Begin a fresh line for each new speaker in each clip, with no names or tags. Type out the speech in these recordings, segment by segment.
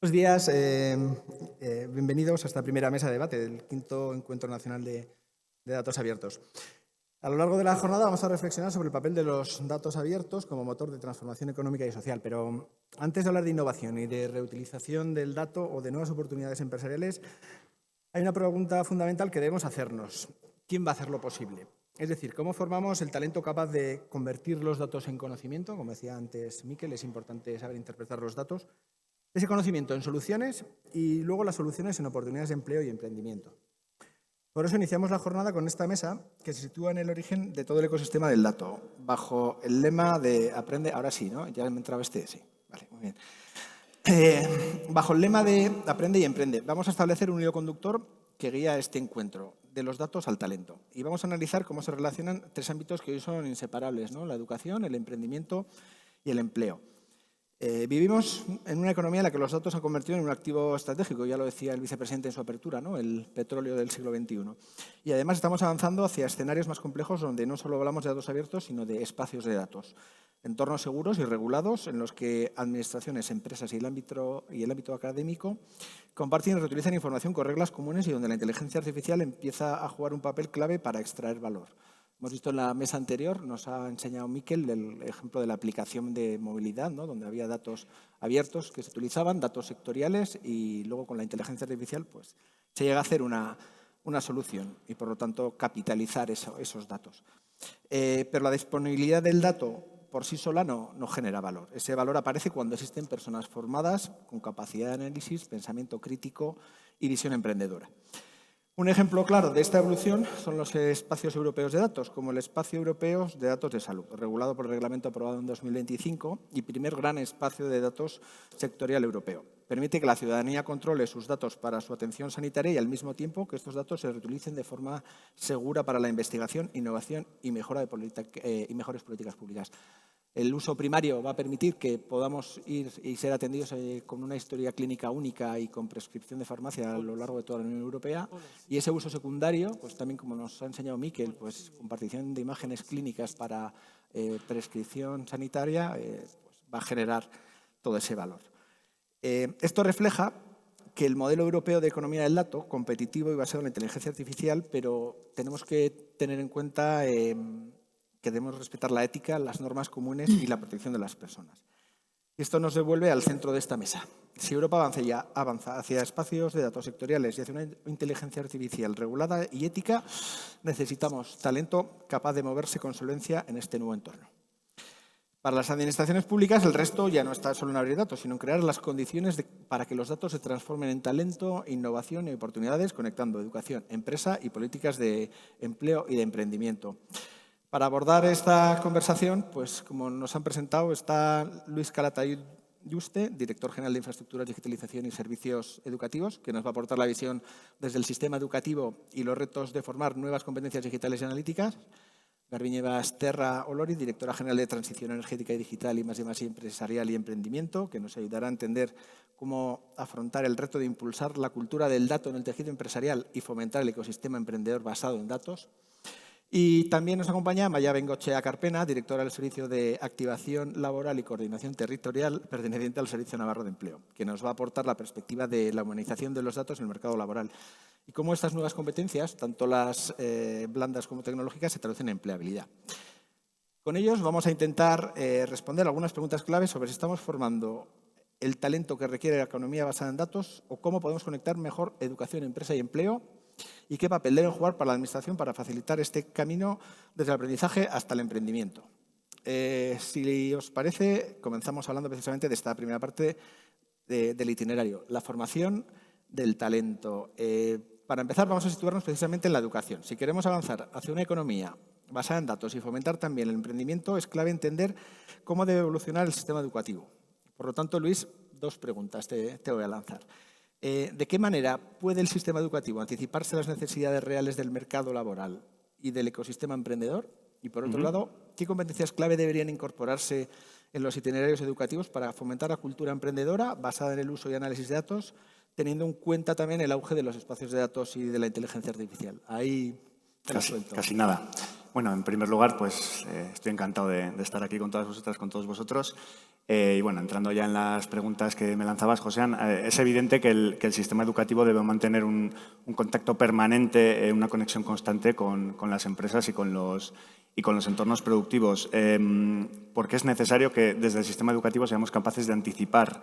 Buenos días, bienvenidos a esta primera mesa de debate del quinto Encuentro Nacional de Datos Abiertos. A lo largo de la jornada vamos a reflexionar sobre el papel de los datos abiertos como motor de transformación económica y social, pero antes de hablar de innovación y de reutilización del dato o de nuevas oportunidades empresariales, hay una pregunta fundamental que debemos hacernos. ¿Quién va a hacerlo posible? Es decir, ¿cómo formamos el talento capaz de convertir los datos en conocimiento? Como decía antes Miquel, es importante saber interpretar los datos. Ese conocimiento en soluciones y luego las soluciones en oportunidades de empleo y emprendimiento. Por eso iniciamos la jornada con esta mesa que se sitúa en el origen de todo el ecosistema del dato, bajo el lema de aprende, ahora sí, ¿no? Ya me entraba sí, vale, muy bien. Bajo el lema de aprende y emprende, vamos a establecer un hilo conductor que guía este encuentro, de los datos al talento. Y vamos a analizar cómo se relacionan tres ámbitos que hoy son inseparables, ¿no? La educación, el emprendimiento y el empleo. Vivimos en una economía en la que los datos se han convertido en un activo estratégico, ya lo decía el vicepresidente en su apertura, ¿no? El petróleo del siglo XXI. Y además estamos avanzando hacia escenarios más complejos donde no solo hablamos de datos abiertos, sino de espacios de datos. Entornos seguros y regulados en los que administraciones, empresas y el ámbito académico comparten y reutilizan información con reglas comunes y donde la inteligencia artificial empieza a jugar un papel clave para extraer valor. Hemos visto en la mesa anterior, nos ha enseñado Miquel el ejemplo de la aplicación de movilidad, ¿no? Donde había datos abiertos que se utilizaban, datos sectoriales y luego con la inteligencia artificial pues, se llega a hacer una solución y por lo tanto capitalizar esos datos. Pero la disponibilidad del dato por sí sola no genera valor. Ese valor aparece cuando existen personas formadas con capacidad de análisis, pensamiento crítico y visión emprendedora. Un ejemplo claro de esta evolución son los espacios europeos de datos, como el Espacio Europeo de Datos de Salud, regulado por el reglamento aprobado en 2025 y primer gran espacio de datos sectorial europeo. Permite que la ciudadanía controle sus datos para su atención sanitaria y al mismo tiempo que estos datos se reutilicen de forma segura para la investigación, innovación y mejores políticas públicas. El uso primario va a permitir que podamos ir y ser atendidos con una historia clínica única y con prescripción de farmacia a lo largo de toda la Unión Europea. Y ese uso secundario, pues también como nos ha enseñado Miquel, pues compartición de imágenes clínicas para prescripción sanitaria, pues va a generar todo ese valor. Esto refleja que el modelo europeo de economía del dato, competitivo y basado en la inteligencia artificial, pero tenemos que tener en cuenta que debemos respetar la ética, las normas comunes y la protección de las personas. Esto nos devuelve al centro de esta mesa. Si Europa avanza hacia espacios de datos sectoriales y hacia una inteligencia artificial regulada y ética, necesitamos talento capaz de moverse con solvencia en este nuevo entorno. Para las administraciones públicas, el resto ya no está solo en abrir datos, sino en crear las condiciones para que los datos se transformen en talento, innovación y oportunidades, conectando educación, empresa y políticas de empleo y de emprendimiento. Para abordar esta conversación, pues como nos han presentado, está Luis Calatayud Yuste, director general de Infraestructuras, Digitalización y Servicios Educativos, que nos va a aportar la visión desde el sistema educativo y los retos de formar nuevas competencias digitales y analíticas. Garbiñe Basterra Olori, directora general de Transición Energética y Digital y más empresarial y emprendimiento, que nos ayudará a entender cómo afrontar el reto de impulsar la cultura del dato en el tejido empresarial y fomentar el ecosistema emprendedor basado en datos. Y también nos acompaña Maya Bengochea Carpena, directora del Servicio de Activación Laboral y Coordinación Territorial perteneciente al Servicio Navarro de Empleo, que nos va a aportar la perspectiva de la humanización de los datos en el mercado laboral y cómo estas nuevas competencias, tanto las blandas como tecnológicas, se traducen en empleabilidad. Con ellos vamos a intentar responder algunas preguntas claves sobre si estamos formando el talento que requiere la economía basada en datos o cómo podemos conectar mejor educación, empresa y empleo y qué papel deben jugar para la Administración para facilitar este camino desde el aprendizaje hasta el emprendimiento. Si os parece, comenzamos hablando precisamente de esta primera parte del itinerario, la formación del talento. Para empezar, vamos a situarnos precisamente en la educación. Si queremos avanzar hacia una economía basada en datos y fomentar también el emprendimiento, es clave entender cómo debe evolucionar el sistema educativo. Por lo tanto, Luis, dos preguntas te voy a lanzar. ¿De qué manera puede el sistema educativo anticiparse a las necesidades reales del mercado laboral y del ecosistema emprendedor? Y, por otro lado, ¿qué competencias clave deberían incorporarse en los itinerarios educativos para fomentar la cultura emprendedora basada en el uso y análisis de datos, teniendo en cuenta también el auge de los espacios de datos y de la inteligencia artificial? Ahí
Casi nada. Bueno, en primer lugar, pues estoy encantado de estar aquí con todas vosotras, con todos vosotros. Y bueno, entrando ya en las preguntas que me lanzabas, Joséan, es evidente que el sistema educativo debe mantener un contacto permanente, una conexión constante con las empresas y con los entornos productivos, porque es necesario que desde el sistema educativo seamos capaces de anticipar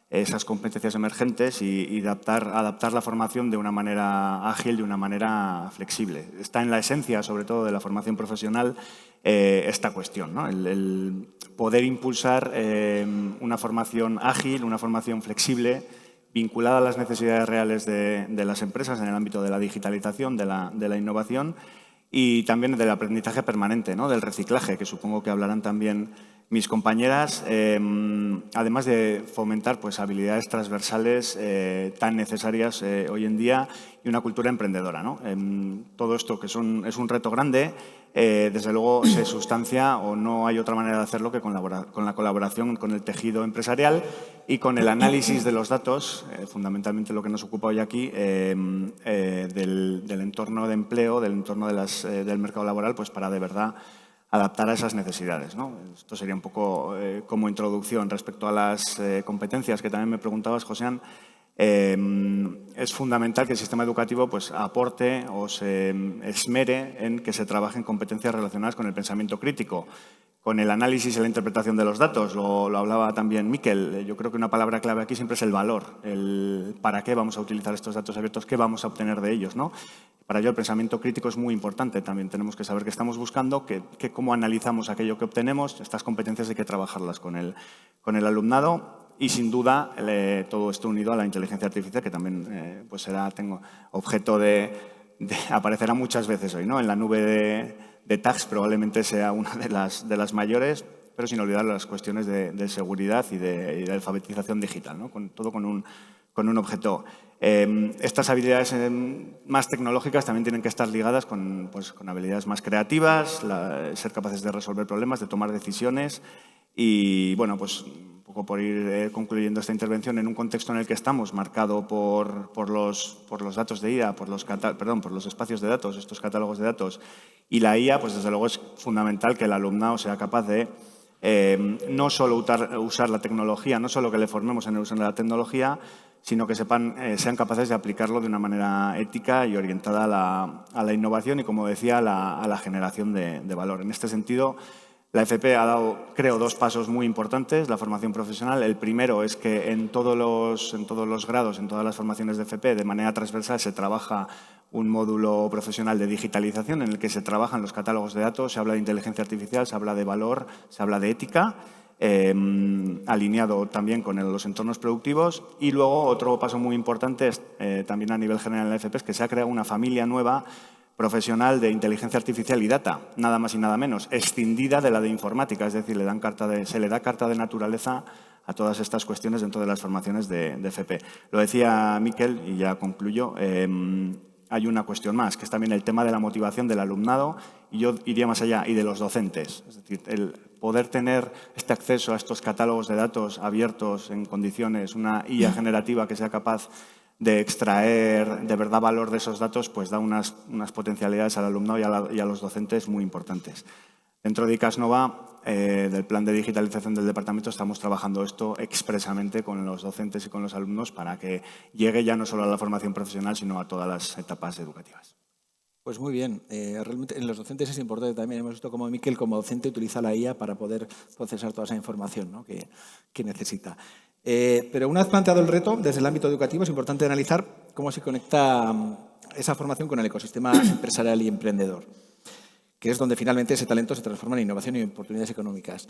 esas competencias emergentes y adaptar la formación de una manera ágil, de una manera flexible. Está en la esencia, sobre todo, de la formación profesional esta cuestión, ¿no? El poder impulsar una formación ágil, una formación flexible, vinculada a las necesidades reales de las empresas en el ámbito de la digitalización, de la innovación y también del aprendizaje permanente, ¿no? Del reciclaje, que supongo que hablarán también mis compañeras, además de fomentar pues, habilidades transversales tan necesarias hoy en día y una cultura emprendedora, ¿no? Todo esto, que es un reto grande, desde luego se sustancia o no hay otra manera de hacerlo que con la colaboración con el tejido empresarial y con el análisis de los datos, fundamentalmente lo que nos ocupa hoy aquí, del entorno de empleo, del entorno del mercado laboral, pues para de verdad adaptar a esas necesidades, ¿no? Esto sería un poco como introducción. Respecto a las competencias que también me preguntabas, Joséan, es fundamental que el sistema educativo pues, aporte o se esmere en que se trabajen competencias relacionadas con el pensamiento crítico, con el análisis y la interpretación de los datos. Lo hablaba también Miquel. Yo creo que una palabra clave aquí siempre es el valor, el para qué vamos a utilizar estos datos abiertos, qué vamos a obtener de ellos, ¿no? Para ello el pensamiento crítico es muy importante. También tenemos que saber qué estamos buscando, cómo analizamos aquello que obtenemos. Estas competencias hay que trabajarlas con el alumnado. Y, sin duda, todo esto unido a la inteligencia artificial, que también pues tengo objeto aparecerá muchas veces hoy, ¿no? En la nube de tags probablemente sea una de las mayores, pero sin olvidar las cuestiones de seguridad y de alfabetización digital, ¿no? Todo con un objeto. Estas habilidades más tecnológicas también tienen que estar ligadas con habilidades más creativas, ser capaces de resolver problemas, de tomar decisiones y, bueno, pues un poco por ir concluyendo esta intervención, en un contexto en el que estamos marcado por los datos de IA, por los espacios de datos, estos catálogos de datos y la IA, pues desde luego es fundamental que el alumnado sea capaz de no solo usar la tecnología, no solo que le formemos en el uso de la tecnología, sino que sean capaces de aplicarlo de una manera ética y orientada a la innovación y, como decía, a la generación de valor. En este sentido, la FP ha dado, creo, 2 pasos muy importantes, la formación profesional. El primero es que en todos los grados, en todas las formaciones de FP, de manera transversal, se trabaja un módulo profesional de digitalización en el que se trabajan los catálogos de datos, se habla de inteligencia artificial, se habla de valor, se habla de ética, alineado también con los entornos productivos. Y luego otro paso muy importante es, también a nivel general en la FP, es que se ha creado una familia nueva profesional de inteligencia artificial y data, nada más y nada menos, escindida de la de informática, es decir, se le da carta de naturaleza a todas estas cuestiones dentro de las formaciones de FP. Lo decía Miquel, y ya concluyo, hay una cuestión más, que es también el tema de la motivación del alumnado, y yo iría más allá, y de los docentes. Es decir, el poder tener este acceso a estos catálogos de datos abiertos en condiciones, una IA generativa que sea capaz de extraer de verdad valor de esos datos, pues da unas potencialidades al alumnado y a los docentes muy importantes. Dentro de ICASNova, del plan de digitalización del departamento, estamos trabajando esto expresamente con los docentes y con los alumnos para que llegue ya no solo a la formación profesional, sino a todas las etapas educativas.
Pues muy bien. Realmente en los docentes es importante también. Hemos visto cómo Miquel, como docente, utiliza la IA para poder procesar toda esa información, ¿no?, que necesita. Pero una vez planteado el reto, desde el ámbito educativo, es importante analizar cómo se conecta esa formación con el ecosistema empresarial y emprendedor, que es donde finalmente ese talento se transforma en innovación y oportunidades económicas.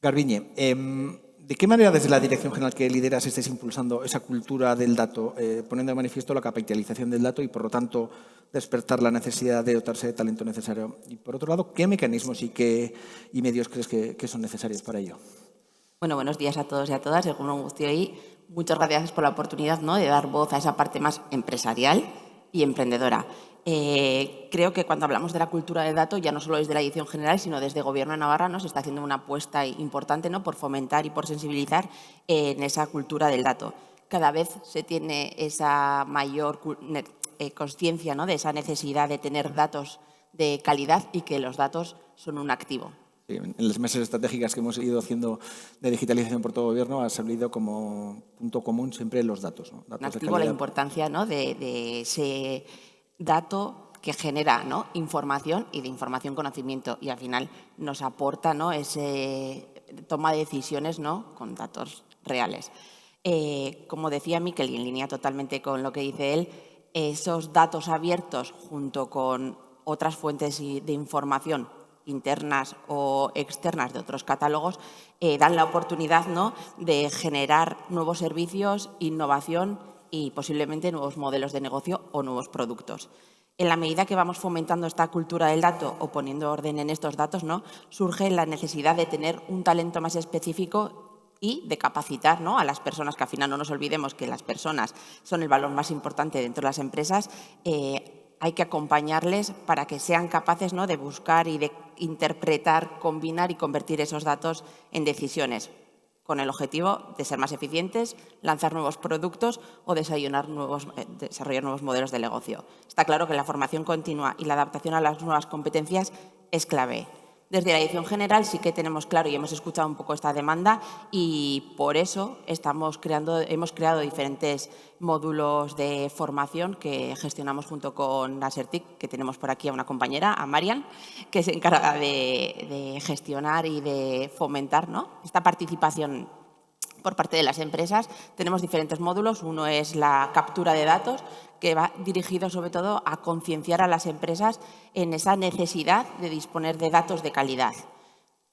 Garbiñe, ¿de qué manera desde la Dirección General que lideras estáis impulsando esa cultura del dato, poniendo de manifiesto la capitalización del dato y, por lo tanto, despertar la necesidad de dotarse de talento necesario? Y, por otro lado, ¿qué mecanismos y medios crees que son necesarios para ello?
Bueno, buenos días a todos y a todas. Es un gusto hoy. Muchas gracias por la oportunidad, ¿no?, de dar voz a esa parte más empresarial y emprendedora. Creo que cuando hablamos de la cultura del dato, ya no solo desde la Dirección General, sino desde Gobierno de Navarra, ¿no?, se está haciendo una apuesta importante, ¿no?, por fomentar y por sensibilizar en esa cultura del dato. Cada vez se tiene esa mayor consciencia, ¿no?, de esa necesidad de tener datos de calidad y que los datos son un activo.
Sí, en las mesas estratégicas que hemos ido haciendo de digitalización por todo el Gobierno ha salido como punto común siempre los datos, ¿no? Datos
Un activo, la importancia, ¿no?, de ese dato que genera, ¿no?, información y de información conocimiento, y al final nos aporta, ¿no?, ese toma de decisiones, ¿no?, con datos reales. Como decía Miquel, y en línea totalmente con lo que dice él, esos datos abiertos junto con otras fuentes de información internas o externas de otros catálogos dan la oportunidad, ¿no?, de generar nuevos servicios, innovación y posiblemente nuevos modelos de negocio o nuevos productos. En la medida que vamos fomentando esta cultura del dato o poniendo orden en estos datos, ¿no?, surge la necesidad de tener un talento más específico y de capacitar, ¿no?, a las personas, que al final no nos olvidemos que las personas son el valor más importante dentro de las empresas. Hay que acompañarles para que sean capaces, ¿no?, de buscar y de interpretar, combinar y convertir esos datos en decisiones, con el objetivo de ser más eficientes, lanzar nuevos productos o desarrollar nuevos modelos de negocio. Está claro que la formación continua y la adaptación a las nuevas competencias es clave. Desde la Dirección General sí que tenemos claro y hemos escuchado un poco esta demanda, y por eso hemos creado diferentes módulos de formación que gestionamos junto con Asertic, que tenemos por aquí a una compañera, a Marian, que se encarga de gestionar y de fomentar, ¿no?, esta participación por parte de las empresas. Tenemos diferentes módulos. Uno es la captura de datos, que va dirigido sobre todo a concienciar a las empresas en esa necesidad de disponer de datos de calidad.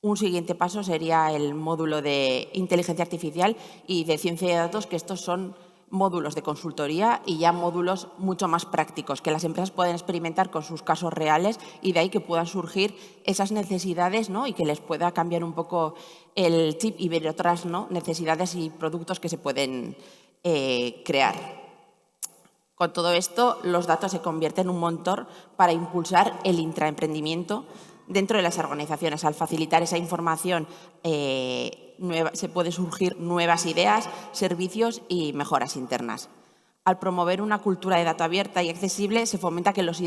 Un siguiente paso sería el módulo de inteligencia artificial y de ciencia de datos, que estos son módulos de consultoría y ya módulos mucho más prácticos, que las empresas pueden experimentar con sus casos reales, y de ahí que puedan surgir esas necesidades, ¿no?, y que les pueda cambiar un poco el chip y ver otras, ¿no?, necesidades y productos que se pueden crear. Con todo esto, los datos se convierten en un motor para impulsar el intraemprendimiento dentro de las organizaciones. Al facilitar esa información se pueden surgir nuevas ideas, servicios y mejoras internas. Al promover una cultura de dato abierta y accesible, se fomenta que los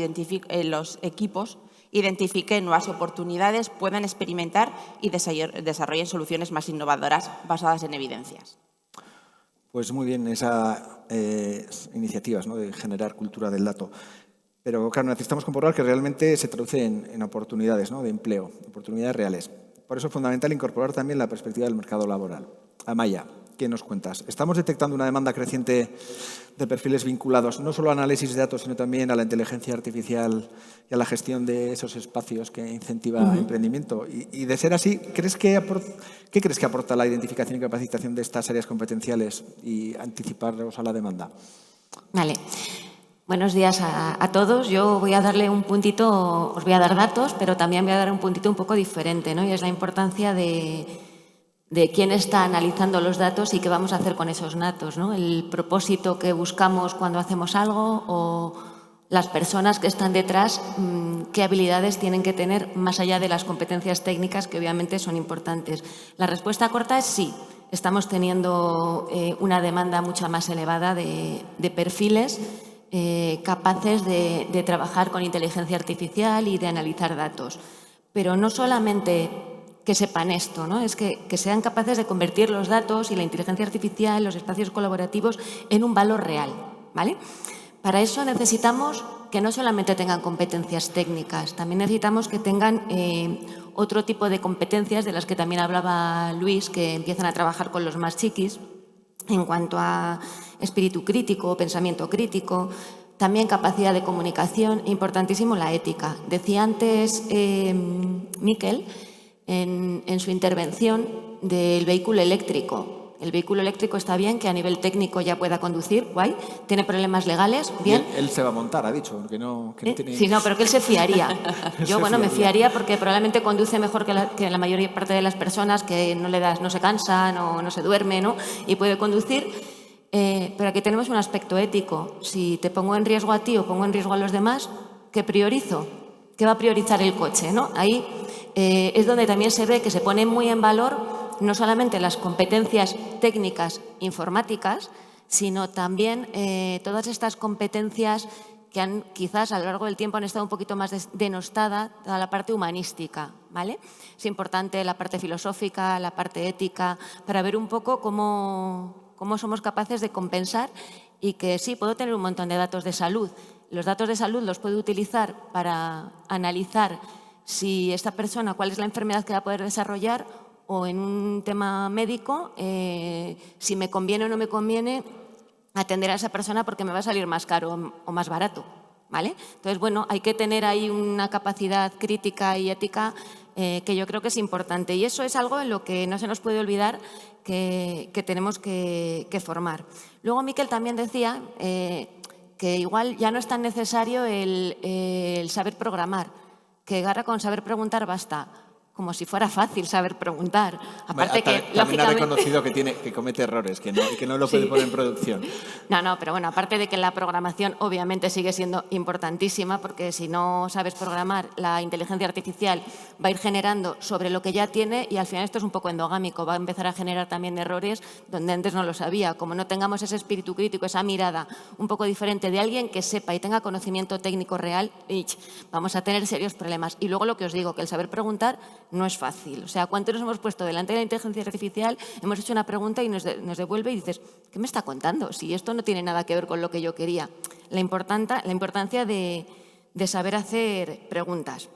equipos identifiquen nuevas oportunidades, puedan experimentar y desarrollen soluciones más innovadoras basadas en evidencias.
Pues muy bien esas iniciativas, ¿no?, de generar cultura del dato. Pero, claro, necesitamos comprobar que realmente se traduce en oportunidades, ¿no?, de empleo, oportunidades reales. Por eso es fundamental incorporar también la perspectiva del mercado laboral. Amaya, ¿qué nos cuentas? ¿Estamos detectando una demanda creciente de perfiles vinculados no solo al análisis de datos, sino también a la inteligencia artificial y a la gestión de esos espacios que incentiva el emprendimiento? Y de ser así, ¿qué crees que aporta la identificación y capacitación de estas áreas competenciales y anticiparnos a la demanda?
Vale. Buenos días a todos. Yo voy a darle un puntito, os voy a dar datos, pero también voy a dar un puntito un poco diferente, ¿no? Y es la importancia de quién está analizando los datos y qué vamos a hacer con esos datos, ¿no? El propósito que buscamos cuando hacemos algo, o las personas que están detrás, qué habilidades tienen que tener más allá de las competencias técnicas, que obviamente son importantes. La respuesta corta es sí. Estamos teniendo una demanda mucho más elevada de perfiles capaces de trabajar con inteligencia artificial y de analizar datos. Pero no solamente que sepan esto, ¿no? Es que sean capaces de convertir los datos y la inteligencia artificial, los espacios colaborativos, en un valor real, ¿vale? Para eso necesitamos que no solamente tengan competencias técnicas, también necesitamos que tengan otro tipo de competencias de las que también hablaba Luis, que empiezan a trabajar con los más chiquis, en cuanto a espíritu crítico, pensamiento crítico, también capacidad de comunicación, importantísimo la ética. Decía antes Miquel, en su intervención, del vehículo eléctrico. El vehículo eléctrico está bien, que a nivel técnico ya pueda conducir, guay. Tiene problemas legales, bien.
Él se va a montar, ha dicho, que no tiene...
Sí, no, pero que él se fiaría. Yo, me fiaría porque probablemente conduce mejor que la mayor parte de las personas, que no se cansan o no se duerme, ¿no? Y puede conducir. Pero aquí tenemos un aspecto ético. Si te pongo en riesgo a ti o pongo en riesgo a los demás, ¿qué priorizo? ¿Qué va a priorizar el coche, ¿no? Ahí es donde también se ve que se pone muy en valor no solamente las competencias técnicas informáticas, sino también todas estas competencias que quizás a lo largo del tiempo han estado un poquito más denostada toda la parte humanística, ¿vale? Es importante la parte filosófica, la parte ética, para ver un poco cómo somos capaces de compensar y que sí, puedo tener un montón de datos de salud. Los datos de salud los puedo utilizar para analizar si esta persona, cuál es la enfermedad que va a poder desarrollar, o en un tema médico, si me conviene o no me conviene atender a esa persona porque me va a salir más caro o más barato, ¿vale? Entonces, bueno, hay que tener ahí una capacidad crítica y ética que yo creo que es importante. Y eso es algo en lo que no se nos puede olvidar que tenemos que formar. Luego, Miquel también decía que igual ya no es tan necesario el saber programar, que ahora con saber preguntar basta. Como si fuera fácil saber preguntar. Aparte que,
también
lógicamente,
ha reconocido que comete errores, que no lo puede poner en producción.
No, pero bueno, aparte de que la programación obviamente sigue siendo importantísima, porque si no sabes programar, la inteligencia artificial va a ir generando sobre lo que ya tiene y al final esto es un poco endogámico, va a empezar a generar también errores donde antes no lo sabía. Como no tengamos ese espíritu crítico, esa mirada un poco diferente de alguien que sepa y tenga conocimiento técnico real, vamos a tener serios problemas. Y luego lo que os digo, que el saber preguntar no es fácil. O sea, ¿cuántos nos hemos puesto delante de la inteligencia artificial, hemos hecho una pregunta y nos devuelve y dices, ¿qué me está contando? Si esto no tiene nada que ver con lo que yo quería. La importancia de saber hacer preguntas,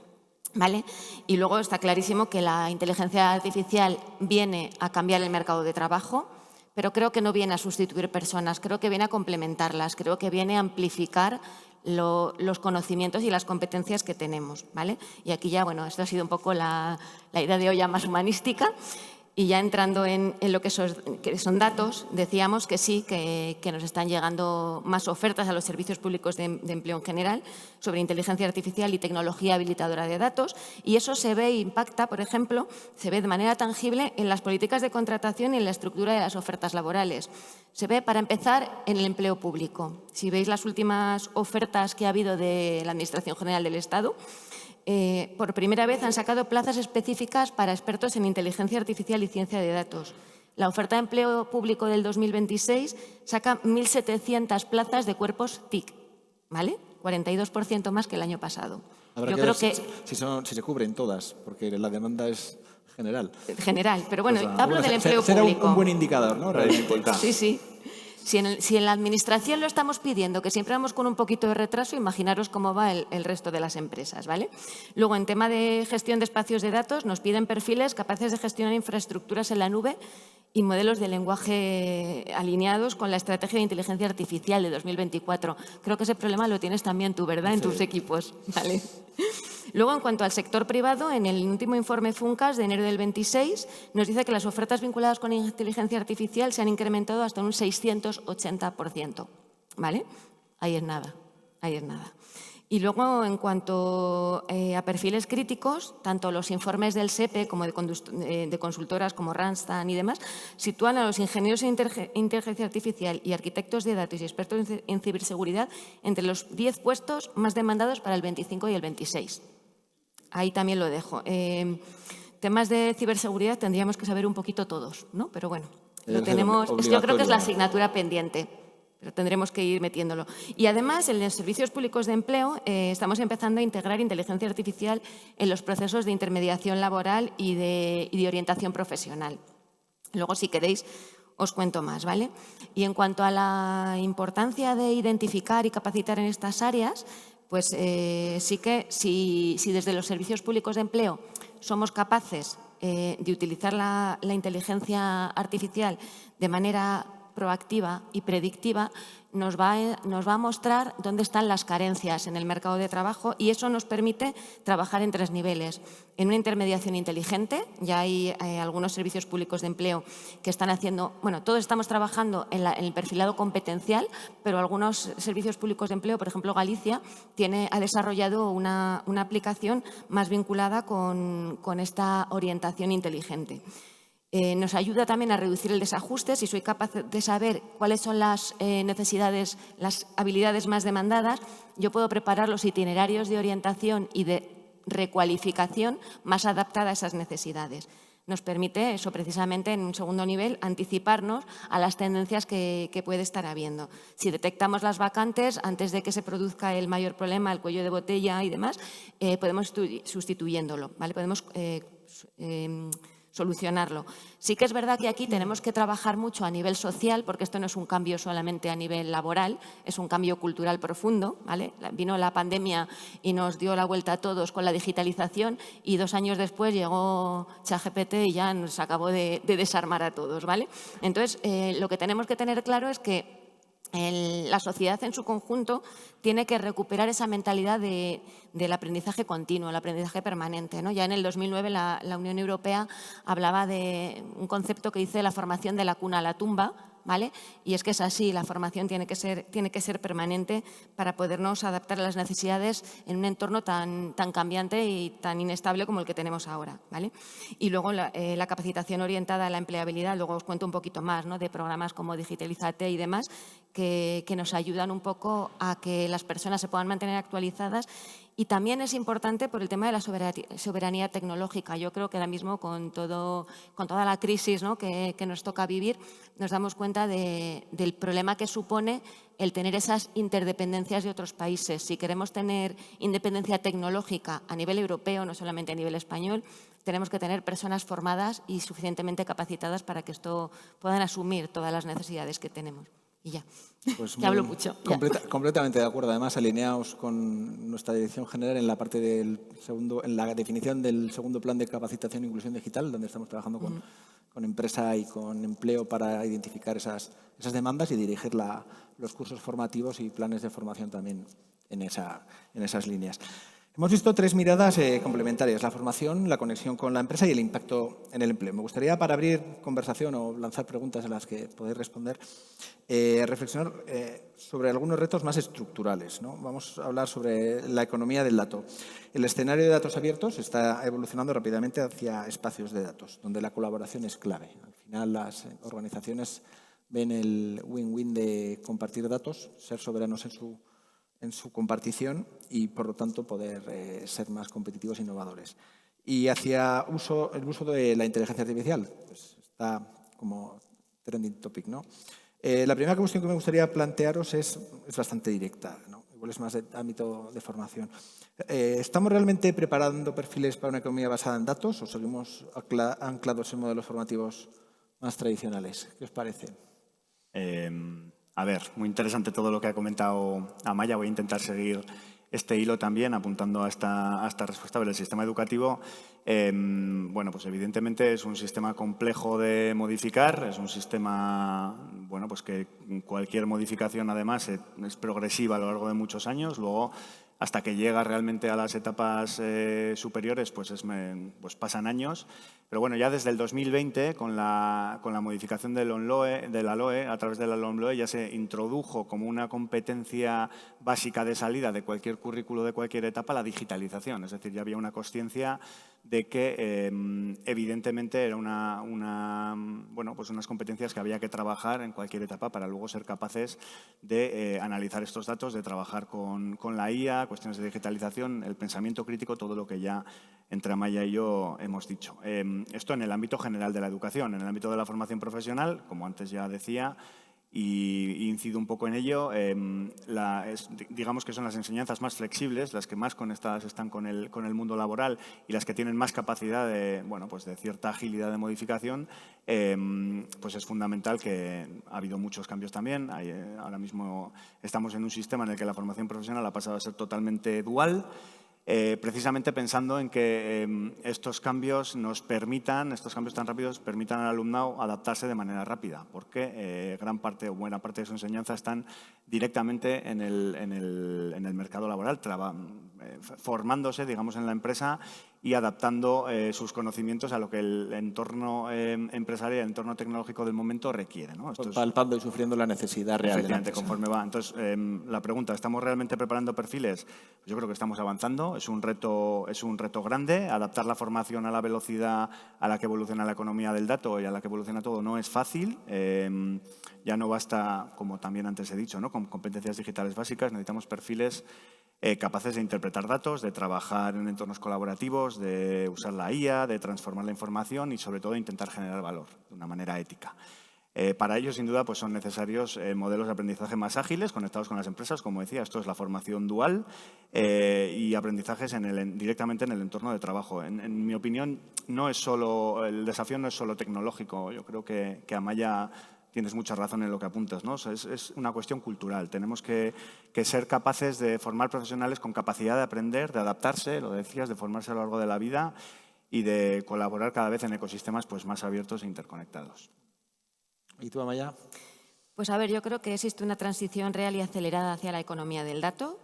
¿vale? Y luego está clarísimo que la inteligencia artificial viene a cambiar el mercado de trabajo, pero creo que no viene a sustituir personas, creo que viene a complementarlas, creo que viene a amplificar los conocimientos y las competencias que tenemos, ¿vale? Y aquí ya, bueno, esto ha sido un poco la idea de hoy ya más humanística. Y ya entrando en lo que son datos, decíamos que sí, que nos están llegando más ofertas a los servicios públicos de empleo en general sobre inteligencia artificial y tecnología habilitadora de datos. Y eso se ve e impacta, por ejemplo, se ve de manera tangible en las políticas de contratación y en la estructura de las ofertas laborales. Se ve, para empezar, en el empleo público. Si veis las últimas ofertas que ha habido de la Administración General del Estado, por primera vez han sacado plazas específicas para expertos en inteligencia artificial y ciencia de datos. La oferta de empleo público del 2026 saca 1.700 plazas de cuerpos TIC, ¿vale? 42% más que el año pasado.
Habrá
Yo
que
creo
ver
que
si se cubren todas, porque la demanda es general.
General, pero bueno,
Pues,
hablo del empleo
será
público.
un buen indicador, ¿no? Realmente.
Sí, sí. Si en la Administración lo estamos pidiendo, que siempre vamos con un poquito de retraso, imaginaros cómo va el resto de las empresas, ¿vale? Luego, en tema de gestión de espacios de datos, nos piden perfiles capaces de gestionar infraestructuras en la nube y modelos de lenguaje alineados con la estrategia de inteligencia artificial de 2024. Creo que ese problema lo tienes también tú, ¿verdad?, en tus equipos, ¿vale? Luego, en cuanto al sector privado, en el último informe FUNCAS de enero del 26 nos dice que las ofertas vinculadas con inteligencia artificial se han incrementado hasta un 680%. ¿Vale? Ahí es nada. Y luego, en cuanto a perfiles críticos, tanto los informes del SEPE como de consultoras como Randstad y demás, sitúan a los ingenieros en inteligencia artificial y arquitectos de datos y expertos en ciberseguridad entre los 10 puestos más demandados para el 25 y el 26. Ahí también lo dejo. Temas de ciberseguridad tendríamos que saber un poquito todos, ¿no? Pero bueno, lo tenemos. Es que yo creo que es la asignatura pendiente, pero tendremos que ir metiéndolo. Y además, en los servicios públicos de empleo estamos empezando a integrar inteligencia artificial en los procesos de intermediación laboral y de orientación profesional. Luego, si queréis, os cuento más, ¿vale? Y en cuanto a la importancia de identificar y capacitar en estas áreas, pues sí que si desde los servicios públicos de empleo somos capaces de utilizar la inteligencia artificial de manera proactiva y predictiva, nos va a mostrar dónde están las carencias en el mercado de trabajo y eso nos permite trabajar en 3 niveles. En una intermediación inteligente, ya hay algunos servicios públicos de empleo que están haciendo, bueno, todos estamos trabajando en el perfilado competencial, pero algunos servicios públicos de empleo, por ejemplo Galicia, ha desarrollado una aplicación más vinculada con esta orientación inteligente. Nos ayuda también a reducir el desajuste. Si soy capaz de saber cuáles son las necesidades, las habilidades más demandadas, yo puedo preparar los itinerarios de orientación y de recualificación más adaptada a esas necesidades. nos permite eso precisamente en un segundo nivel anticiparnos a las tendencias que puede estar habiendo. Si detectamos las vacantes antes de que se produzca el mayor problema, el cuello de botella y demás, podemos sustituyéndolo, ¿vale? Podemos solucionarlo. Sí que es verdad que aquí tenemos que trabajar mucho a nivel social, porque esto no es un cambio solamente a nivel laboral, es un cambio cultural profundo, ¿vale? Vino la pandemia y nos dio la vuelta a todos con la digitalización y 2 años después llegó ChatGPT y ya nos acabó de desarmar a todos, ¿vale? Entonces, lo que tenemos que tener claro es que la sociedad en su conjunto tiene que recuperar esa mentalidad del aprendizaje continuo, el aprendizaje permanente, ¿no? Ya en el 2009 la Unión Europea hablaba de un concepto que dice la formación de la cuna a la tumba, ¿vale? Y es que es así, la formación tiene que ser permanente para podernos adaptar a las necesidades en un entorno tan cambiante y tan inestable como el que tenemos ahora, ¿vale? Y luego la capacitación orientada a la empleabilidad, luego os cuento un poquito más, ¿no? De programas como Digitalízate y demás, que nos ayudan un poco a que las personas se puedan mantener actualizadas. Y también es importante por el tema de la soberanía tecnológica. Yo creo que ahora mismo con toda la crisis, ¿no? que nos toca vivir, nos damos cuenta del problema que supone el tener esas interdependencias de otros países. Si queremos tener independencia tecnológica a nivel europeo, no solamente a nivel español, tenemos que tener personas formadas y suficientemente capacitadas para que esto puedan asumir todas las necesidades que tenemos. Y ya,
Pues
ya hablo mucho.
Completamente de acuerdo. Además, alineados con nuestra dirección general en la parte en la definición del segundo plan de capacitación e inclusión digital, donde estamos trabajando con empresa y con empleo para identificar esas demandas y dirigir los cursos formativos y planes de formación también en esas líneas. Hemos visto 3 miradas complementarias, la formación, la conexión con la empresa y el impacto en el empleo. Me gustaría, para abrir conversación o lanzar preguntas en las que podéis responder, reflexionar sobre algunos retos más estructurales, ¿no? Vamos a hablar sobre la economía del dato. El escenario de datos abiertos está evolucionando rápidamente hacia espacios de datos, donde la colaboración es clave. Al final, las organizaciones ven el win-win de compartir datos, ser soberanos en su compartición y, por lo tanto, poder ser más competitivos e innovadores. Y hacia el uso de la inteligencia artificial, pues está como trending topic, ¿no? La primera cuestión que me gustaría plantearos es bastante directa, ¿no? Igual es más de ámbito de formación. ¿Estamos realmente preparando perfiles para una economía basada en datos o seguimos anclados en modelos formativos más tradicionales? ¿Qué os parece?
A ver, muy interesante todo lo que ha comentado Amaya. Voy a intentar seguir este hilo también, apuntando a esta respuesta del sistema educativo. Bueno, pues evidentemente es un sistema complejo de modificar, es un sistema, bueno, pues que cualquier modificación además es progresiva a lo largo de muchos años. Luego, hasta que llega realmente a las etapas superiores, pues pasan años. Pero bueno, ya desde el 2020, con la modificación de la LOE, a través de la LOMLOE, ya se introdujo como una competencia básica de salida de cualquier currículo de cualquier etapa la digitalización. Es decir, ya había una consciencia de que evidentemente era unas competencias que había que trabajar en cualquier etapa para luego ser capaces de analizar estos datos, de trabajar con la IA, cuestiones de digitalización, el pensamiento crítico, todo lo que ya entre Amaya y yo hemos dicho. Esto en el ámbito general de la educación. En el ámbito de la formación profesional, como antes ya decía, y incido un poco en ello, digamos que son las enseñanzas más flexibles, las que más conectadas están con el mundo laboral y las que tienen más capacidad de cierta agilidad de modificación. Pues es fundamental que ha habido muchos cambios también. Ahora mismo estamos en un sistema en el que la formación profesional ha pasado a ser totalmente dual. Precisamente pensando en que estos cambios tan rápidos permitan al alumnado adaptarse de manera rápida, porque buena parte de su enseñanza están directamente en el mercado laboral, formándose, digamos, en la empresa y adaptando sus conocimientos a lo que el entorno empresarial, el entorno tecnológico del momento requiere, ¿no?
Palpando y sufriendo la necesidad real de la empresa.
Conforme va. Entonces, la pregunta, ¿estamos realmente preparando perfiles? Pues yo creo que estamos avanzando. Es un reto grande. Adaptar la formación a la velocidad a la que evoluciona la economía del dato y a la que evoluciona todo no es fácil. Ya no basta, como también antes he dicho, ¿no? Con competencias digitales básicas. Necesitamos perfiles capaces de interpretar datos, de trabajar en entornos colaborativos, de usar la IA, de transformar la información y, sobre todo, de intentar generar valor de una manera ética. Para ello, sin duda, pues son necesarios modelos de aprendizaje más ágiles, conectados con las empresas. Como decía, esto es la formación dual y aprendizajes directamente en el entorno de trabajo. En mi opinión, el desafío no es solo tecnológico. Yo creo que Amaya, tienes mucha razón en lo que apuntas, ¿no? O sea, es una cuestión cultural. Tenemos que ser capaces de formar profesionales con capacidad de aprender, de adaptarse, lo decías, de formarse a lo largo de la vida y de colaborar cada vez en ecosistemas pues, más abiertos e interconectados.
¿Y tú, Amaya?
Pues a ver, yo creo que existe una transición real y acelerada hacia la economía del dato,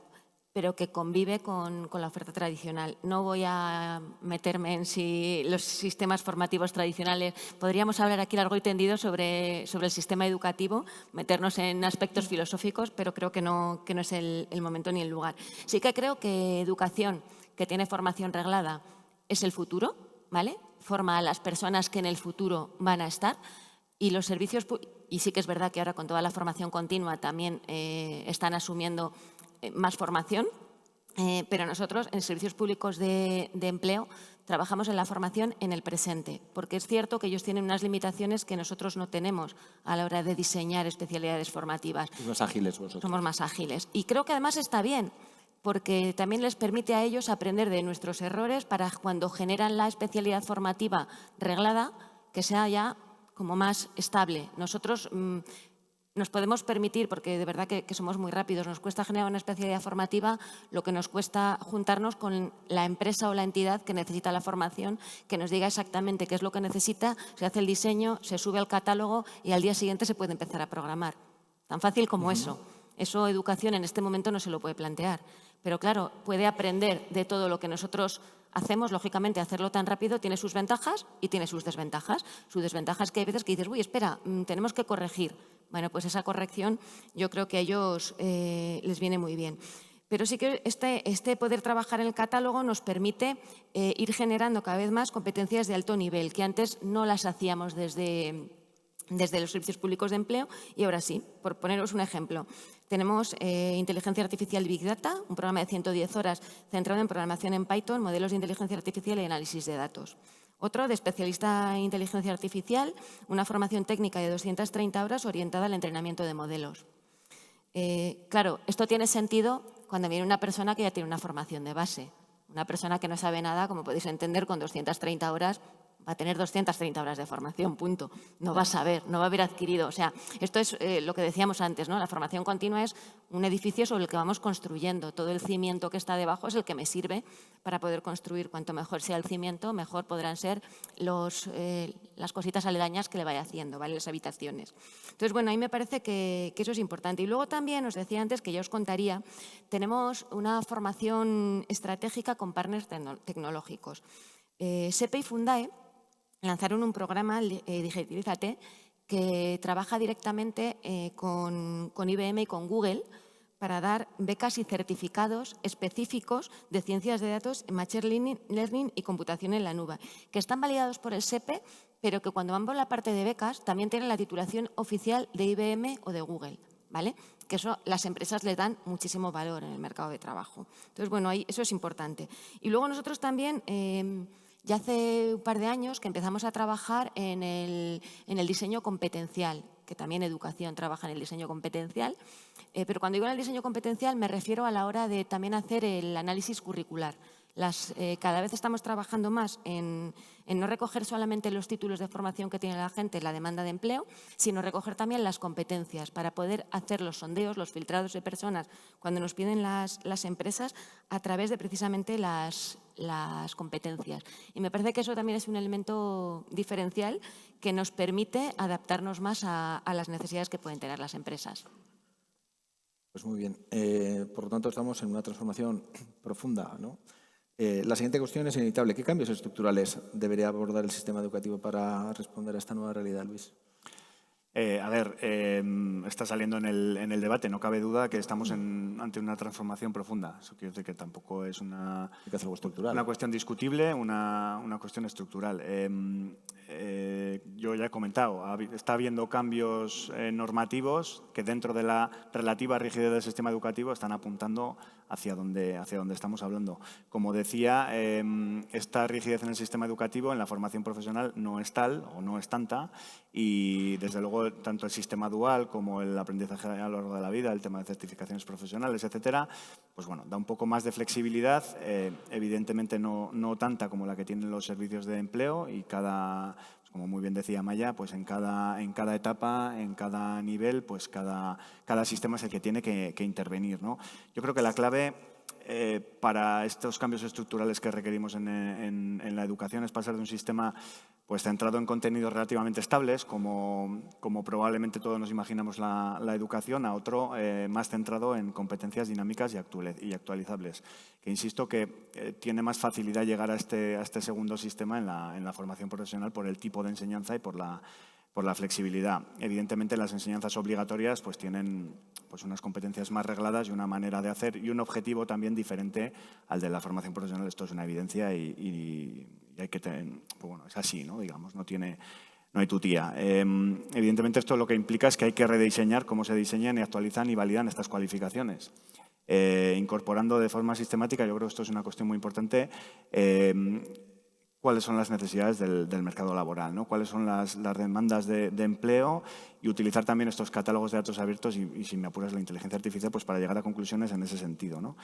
pero que convive con la oferta tradicional. No voy a meterme en si los sistemas formativos tradicionales. Podríamos hablar aquí largo y tendido sobre el sistema educativo, meternos en aspectos filosóficos, pero creo que no es el momento ni el lugar. Sí que creo que educación que tiene formación reglada es el futuro, ¿vale? Forma a las personas que en el futuro van a estar. Y los servicios, y sí que es verdad que ahora con toda la formación continua también están asumiendo más formación, pero nosotros en servicios públicos de empleo trabajamos en la formación en el presente, porque es cierto que ellos tienen unas limitaciones que nosotros no tenemos a la hora de diseñar especialidades formativas.
Somos más ágiles vosotros.
Somos más ágiles. Y creo que además está bien, porque también les permite a ellos aprender de nuestros errores para cuando generan la especialidad formativa reglada, que sea ya como más estable. Nosotros nos podemos permitir, porque de verdad que somos muy rápidos, nos cuesta generar una especialidad formativa, lo que nos cuesta juntarnos con la empresa o la entidad que necesita la formación, que nos diga exactamente qué es lo que necesita, se hace el diseño, se sube al catálogo y al día siguiente se puede empezar a programar. Tan fácil como eso. Eso educación en este momento no se lo puede plantear. Pero claro, puede aprender de todo lo que nosotros hacemos. Lógicamente, hacerlo tan rápido tiene sus ventajas y tiene sus desventajas. Su desventaja es que hay veces que dices, uy, espera, tenemos que corregir. Bueno, pues esa corrección yo creo que a ellos les viene muy bien. Pero sí que este poder trabajar en el catálogo nos permite ir generando cada vez más competencias de alto nivel, que antes no las hacíamos desde los servicios públicos de empleo y ahora sí. Por poneros un ejemplo, tenemos Inteligencia Artificial y Big Data, un programa de 110 horas centrado en programación en Python, modelos de inteligencia artificial y análisis de datos. Otro de especialista en inteligencia artificial, una formación técnica de 230 horas orientada al entrenamiento de modelos. Claro, esto tiene sentido cuando viene una persona que ya tiene una formación de base. Una persona que no sabe nada, como podéis entender, con 230 horas va a tener 230 horas de formación, punto. No va a saber, no va a haber adquirido. O sea, esto es lo que decíamos antes, ¿no? La formación continua es un edificio sobre el que vamos construyendo. Todo el cimiento que está debajo es el que me sirve para poder construir. Cuanto mejor sea el cimiento, mejor podrán ser las cositas aledañas que le vaya haciendo, ¿vale? Las habitaciones. Entonces, bueno, a mí me parece que eso es importante. Y luego también, os decía antes, que ya os contaría, tenemos una formación estratégica con partners tecnológicos. SEPE y Fundae lanzaron un programa, Digitalízate, que trabaja directamente con IBM y con Google para dar becas y certificados específicos de ciencias de datos, machine learning y computación en la nube, que están validados por el SEPE, pero que cuando van por la parte de becas también tienen la titulación oficial de IBM o de Google, ¿vale? Que eso las empresas le dan muchísimo valor en el mercado de trabajo. Entonces, bueno, ahí eso es importante. Y luego nosotros también ya hace un par de años que empezamos a trabajar en el diseño competencial, que también educación trabaja en el diseño competencial, pero cuando digo en el diseño competencial me refiero a la hora de también hacer el análisis curricular. Cada vez estamos trabajando más en no recoger solamente los títulos de formación que tiene la gente, la demanda de empleo, sino recoger también las competencias para poder hacer los sondeos, los filtrados de personas cuando nos piden las empresas a través de precisamente las competencias. Y me parece que eso también es un elemento diferencial que nos permite adaptarnos más a las necesidades que pueden tener las empresas.
Pues muy bien. Por lo tanto, estamos en una transformación profunda, ¿no? La siguiente cuestión es inevitable. ¿Qué cambios estructurales debería abordar el sistema educativo para responder a esta nueva realidad, Luis?
Está saliendo en el debate, no cabe duda que estamos ante una transformación profunda. Eso quiere decir que tampoco es una cuestión discutible, una cuestión estructural. Yo ya he comentado, está habiendo cambios normativos que dentro de la relativa rigidez del sistema educativo están apuntando hacia dónde estamos hablando. Como decía, esta rigidez en el sistema educativo, en la formación profesional, no es tal o no es tanta y, desde luego, tanto el sistema dual como el aprendizaje a lo largo de la vida, el tema de certificaciones profesionales, etcétera, pues bueno, da un poco más de flexibilidad, evidentemente no tanta como la que tienen los servicios de empleo y como muy bien decía Maya, pues en cada etapa, en cada nivel, pues cada sistema es el que tiene que intervenir, ¿no? Yo creo que la clave para estos cambios estructurales que requerimos en la educación es pasar de un sistema pues centrado en contenidos relativamente estables, como probablemente todos nos imaginamos la educación, a otro más centrado en competencias dinámicas y actualizables, que insisto que tiene más facilidad llegar a este segundo sistema en la formación profesional por el tipo de enseñanza y por la flexibilidad. Evidentemente, las enseñanzas obligatorias pues tienen pues unas competencias más regladas y una manera de hacer y un objetivo también diferente al de la formación profesional. Esto es una evidencia y hay que tener, pues bueno, es así, ¿no? Digamos, no hay tutía. Evidentemente, esto lo que implica es que hay que rediseñar cómo se diseñan y actualizan y validan estas cualificaciones. Incorporando de forma sistemática, yo creo que esto es una cuestión muy importante, cuáles son las necesidades del mercado laboral, ¿no? Cuáles son las demandas de empleo y utilizar también estos catálogos de datos abiertos y si me apuras, la inteligencia artificial, pues para llegar a conclusiones en ese sentido, ¿no?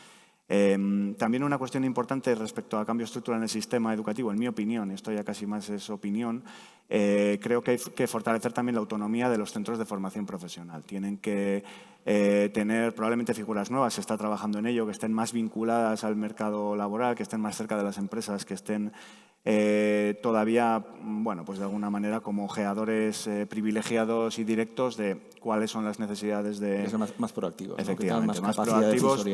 También una cuestión importante respecto a cambio estructural en el sistema educativo, en mi opinión, esto ya casi más es opinión, creo que hay que fortalecer también la autonomía de los centros de formación profesional. Tienen que tener probablemente figuras nuevas, se está trabajando en ello, que estén más vinculadas al mercado laboral, que estén más cerca de las empresas, que estén todavía, bueno, pues de alguna manera como ojeadores privilegiados y directos de cuáles son las necesidades de...
Más proactivos.
Efectivamente,
¿no?
más proactivos.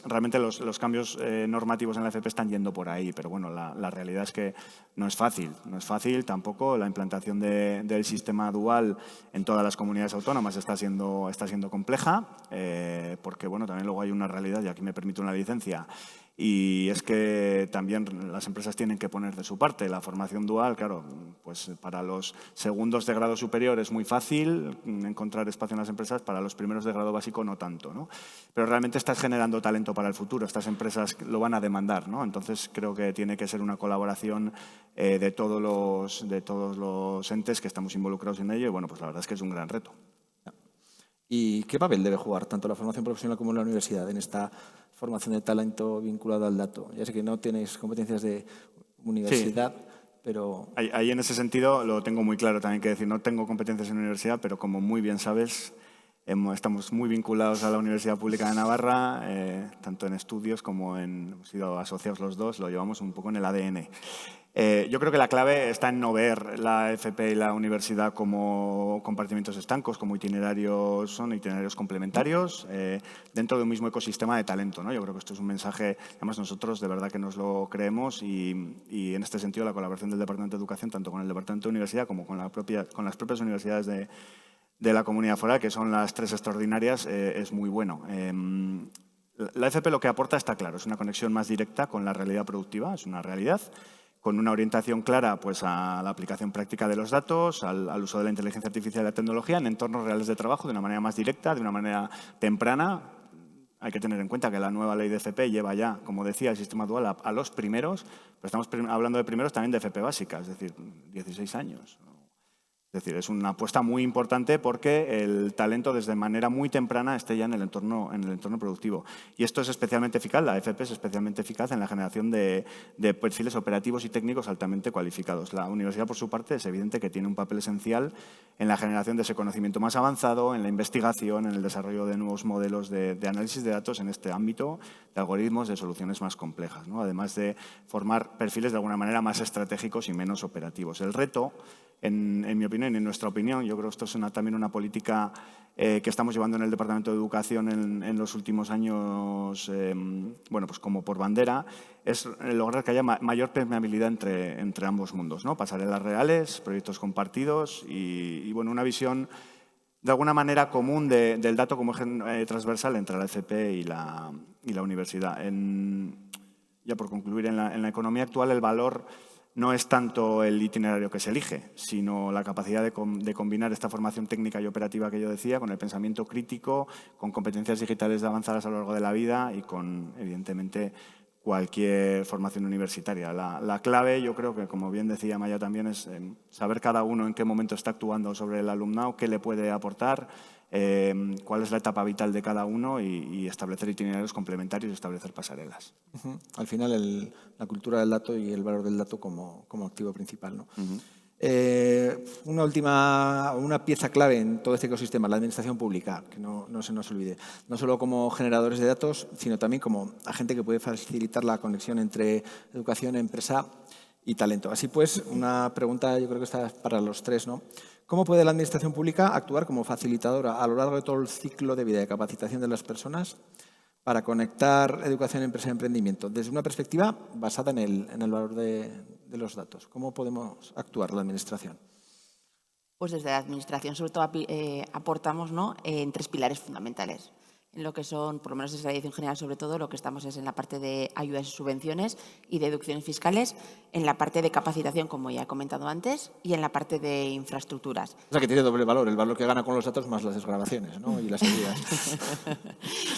Realmente los cambios normativos en la FP están yendo por ahí, pero bueno, la realidad es que no es fácil tampoco. La implantación del sistema dual en todas las comunidades autónomas está siendo compleja, porque bueno, también luego hay una realidad, y aquí me permito una licencia, y es que también las empresas tienen que poner de su parte. La formación dual, claro, pues para los segundos de grado superior es muy fácil encontrar espacio en las empresas, para los primeros de grado básico no tanto, ¿no? Pero realmente estás generando talento para el futuro, estas empresas lo van a demandar, ¿no? Entonces creo que tiene que ser una colaboración de todos los entes que estamos involucrados en ello y bueno, pues la verdad es que es un gran reto.
¿Y qué papel debe jugar tanto la formación profesional como la universidad en esta formación de talento vinculado al dato? Ya sé que no tenéis competencias de universidad, sí, pero...
Ahí en ese sentido lo tengo muy claro también, que decir, no tengo competencias en universidad, pero como muy bien sabes, estamos muy vinculados a la Universidad Pública de Navarra, tanto en estudios como hemos sido asociados los dos, lo llevamos un poco en el ADN. Yo creo que la clave está en no ver la FP y la universidad como compartimentos estancos, como son itinerarios complementarios dentro de un mismo ecosistema de talento, ¿no? Yo creo que esto es un mensaje, además nosotros de verdad que nos lo creemos y en este sentido la colaboración del Departamento de Educación, tanto con el Departamento de Universidad como con las propias universidades de la Comunidad Foral, que son las tres extraordinarias, es muy bueno. La FP lo que aporta está claro, es una conexión más directa con la realidad productiva, es una realidad, con una orientación clara pues, a la aplicación práctica de los datos, al uso de la inteligencia artificial y la tecnología en entornos reales de trabajo de una manera más directa, de una manera temprana. Hay que tener en cuenta que la nueva ley de FP lleva ya, como decía, el sistema dual a los primeros, pero estamos hablando de primeros también de FP básica, es decir, 16 años. Es decir, es una apuesta muy importante porque el talento desde manera muy temprana esté ya en el entorno productivo. Y esto es especialmente eficaz, la FP es especialmente eficaz en la generación de perfiles operativos y técnicos altamente cualificados. La universidad, por su parte, es evidente que tiene un papel esencial en la generación de ese conocimiento más avanzado, en la investigación, en el desarrollo de nuevos modelos de análisis de datos en este ámbito, de algoritmos, de soluciones más complejas, ¿no? Además de formar perfiles de alguna manera más estratégicos y menos operativos. El reto, en mi opinión y en nuestra opinión, yo creo que esto es también una política que estamos llevando en el Departamento de Educación en los últimos años, bueno, pues como por bandera, es lograr que haya mayor permeabilidad entre ambos mundos, ¿no? Pasarelas reales, proyectos compartidos y bueno, una visión de alguna manera común del dato como eje transversal entre la FP y la universidad. Ya por concluir, en la economía actual el valor no es tanto el itinerario que se elige, sino la capacidad de combinar esta formación técnica y operativa que yo decía con el pensamiento crítico, con competencias digitales avanzadas a lo largo de la vida y con, evidentemente, cualquier formación universitaria. La clave, yo creo que, como bien decía Maya también, es saber cada uno en qué momento está actuando sobre el alumnado, qué le puede aportar, cuál es la etapa vital de cada uno y establecer itinerarios complementarios y establecer pasarelas.
Al final, la cultura del dato y el valor del dato como activo principal, ¿no? Una pieza clave en todo este ecosistema, la administración pública, que no se nos olvide, no solo como generadores de datos, sino también como agente que puede facilitar la conexión entre educación, empresa y talento. Así pues, una pregunta, yo creo que esta es para los tres, ¿no? ¿Cómo puede la administración pública actuar como facilitadora a lo largo de todo el ciclo de vida de capacitación de las personas para conectar educación, empresa y emprendimiento desde una perspectiva basada en el valor de los datos? ¿Cómo podemos actuar la administración?
Pues desde la administración sobre todo aportamos, ¿no?, en 3 pilares fundamentales. En lo que son, por lo menos desde la Dirección General sobre todo, lo que estamos es en la parte de ayudas y subvenciones y deducciones fiscales, en la parte de capacitación, como ya he comentado antes, y en la parte de infraestructuras.
O sea, que tiene doble valor, el valor que gana con los datos más las desgravaciones, ¿no?, y las ayudas.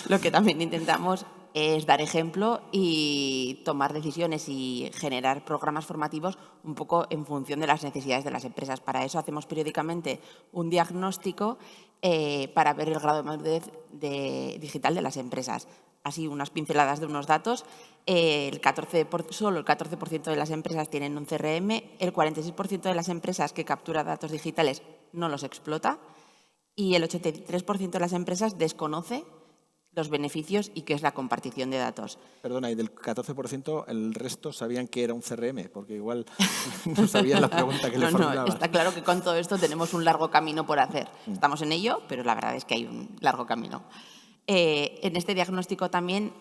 Lo que también intentamos es dar ejemplo y tomar decisiones y generar programas formativos un poco en función de las necesidades de las empresas. Para eso hacemos periódicamente un diagnóstico para ver el grado de madurez digital de las empresas. Así, unas pinceladas de unos datos. Solo el 14% de las empresas tienen un CRM, el 46% de las empresas que captura datos digitales no los explota y el 83% de las empresas desconoce los beneficios y qué es la compartición de datos.
Perdona, y del 14% el resto sabían que era un CRM, porque igual no sabían la pregunta que le formulabas.
No, está claro que con todo esto tenemos un largo camino por hacer. Estamos en ello, pero la verdad es que hay un largo camino. En este diagnóstico también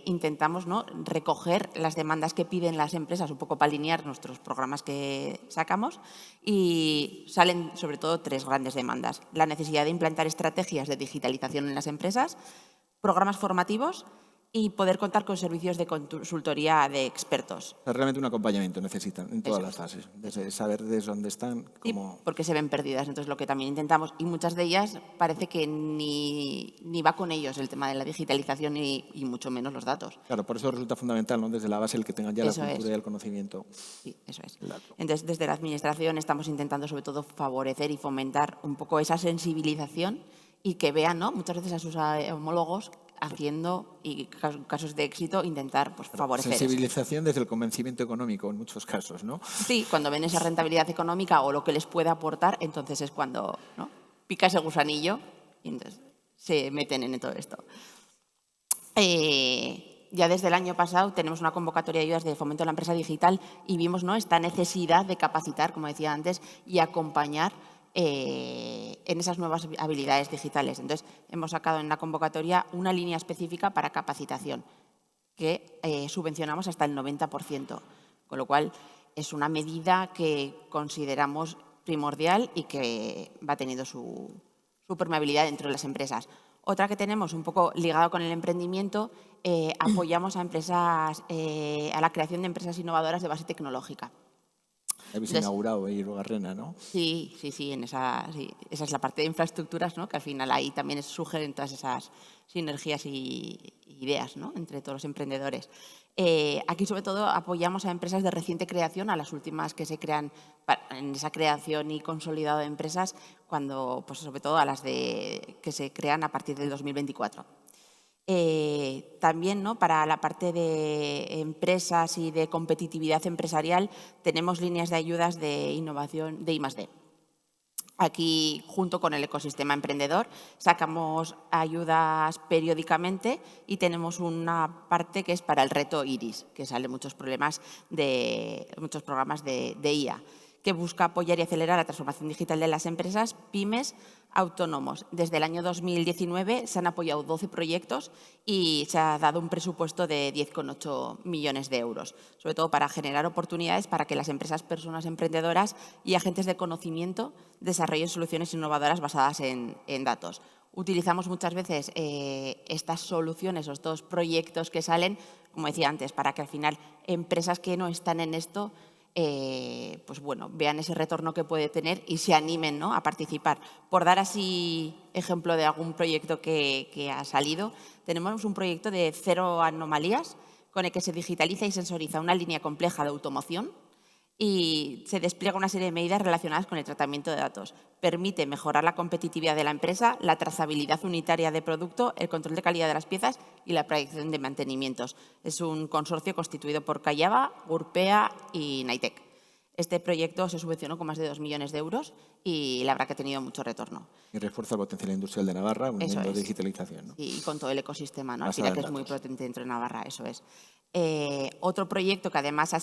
intentamos, ¿no?, recoger las demandas que piden las empresas, un poco para alinear nuestros programas que sacamos, y salen sobre todo 3 grandes demandas. La necesidad de implantar estrategias de digitalización en las empresas, programas formativos y poder contar con servicios de consultoría de expertos.
O sea, realmente un acompañamiento necesitan en todas las fases, desde saber desde dónde están.
Como... Sí, porque se ven perdidas, entonces lo que también intentamos, y muchas de ellas parece que ni va con ellos el tema de la digitalización y mucho menos los datos.
Claro, por eso resulta fundamental, ¿no?, desde la base el que tengan ya la cultura y el conocimiento.
Sí, eso es. Entonces, desde la Administración estamos intentando sobre todo favorecer y fomentar un poco esa sensibilización y que vean, ¿no?, muchas veces a sus homólogos haciendo, y casos de éxito, intentar pues, favorecer
sensibilización desde el convencimiento económico en muchos casos, ¿no?
Sí, cuando ven esa rentabilidad económica o lo que les puede aportar, entonces es cuando, ¿no?, pica ese gusanillo y entonces se meten en todo esto. Ya desde el año pasado tenemos una convocatoria de ayudas de fomento de la empresa digital y vimos, ¿no?, esta necesidad de capacitar, como decía antes, y acompañar en esas nuevas habilidades digitales. Entonces, hemos sacado en la convocatoria una línea específica para capacitación que subvencionamos hasta el 90%, con lo cual es una medida que consideramos primordial y que va teniendo su permeabilidad dentro de las empresas. Otra que tenemos, un poco ligado con el emprendimiento, apoyamos a empresas, a la creación de empresas innovadoras de base tecnológica.
Habéis inaugurado Irugarrena, ¿no?
Sí, esa es la parte de infraestructuras, ¿no?, que al final ahí también surgen todas esas sinergias y ideas, ¿no?, entre todos los emprendedores. Aquí, sobre todo, apoyamos a empresas de reciente creación, a las últimas que se crean en esa creación y consolidado de empresas, cuando, pues, sobre todo a las que se crean a partir del 2024. También, ¿no?, para la parte de empresas y de competitividad empresarial tenemos líneas de ayudas de innovación de I+D. Aquí, junto con el ecosistema emprendedor, sacamos ayudas periódicamente y tenemos una parte que es para el reto IRIS, que sale muchos programas de IA, que busca apoyar y acelerar la transformación digital de las empresas, pymes, autónomos. Desde el año 2019 se han apoyado 12 proyectos y se ha dado un presupuesto de 10,8 millones de euros, sobre todo para generar oportunidades para que las empresas, personas emprendedoras y agentes de conocimiento desarrollen soluciones innovadoras basadas en datos. Utilizamos muchas veces estas soluciones, estos proyectos que salen, como decía antes, para que al final empresas que no están en esto pues bueno, vean ese retorno que puede tener y se animen, ¿no?, a participar. Por dar así ejemplo de algún proyecto que ha salido, tenemos un proyecto de 0 anomalías con el que se digitaliza y sensoriza una línea compleja de automoción y se despliega una serie de medidas relacionadas con el tratamiento de datos. Permite mejorar la competitividad de la empresa, la trazabilidad unitaria de producto, el control de calidad de las piezas y la predicción de mantenimientos. Es un consorcio constituido por Callava, Urpea y Naitec. Este proyecto se subvencionó con más de 2 millones de euros y la verdad que ha tenido mucho retorno.
Y refuerza el potencial industrial de Navarra, uniendo digitalización, ¿no?
Y con todo el ecosistema, ¿no? Al
Basada
final,
en
que es muy
datos.
potente dentro de Navarra, eso es. Otro proyecto que además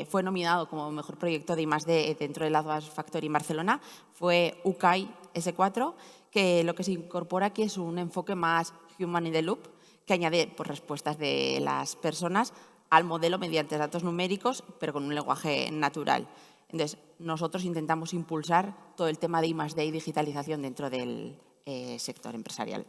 fue nominado como mejor proyecto de I+D dentro del Advanced Factory en Barcelona fue UCAI S4, que lo que se incorpora aquí es un enfoque más human in the loop, que añade pues, respuestas de las personas al modelo mediante datos numéricos, pero con un lenguaje natural. Entonces, nosotros intentamos impulsar todo el tema de I+D y digitalización dentro del sector empresarial.